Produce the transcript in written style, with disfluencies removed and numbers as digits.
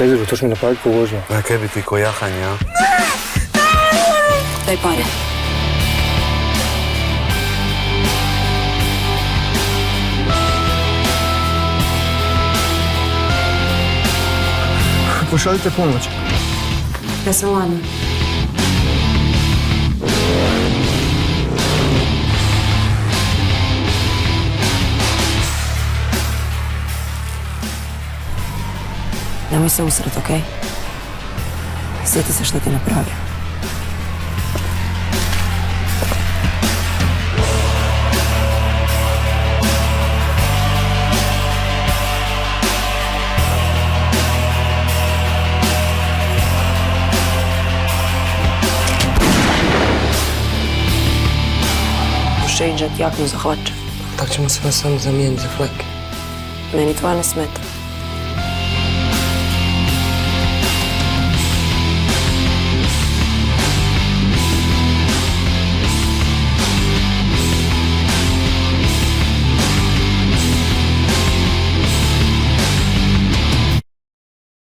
Pezi, hoćeš mi napraviti po vožnju? Na kaj bi ti ko jahanje, a? Daj pare. Pošaljite pomoć. Ja sam Lana. Nemoj se usret, okej? Sjeti se što ti napravio. Šejdžat jaknu zahvaća. Tak ćemo se vas samo zamijeniti za fleke. Meni tvoja ne smeta.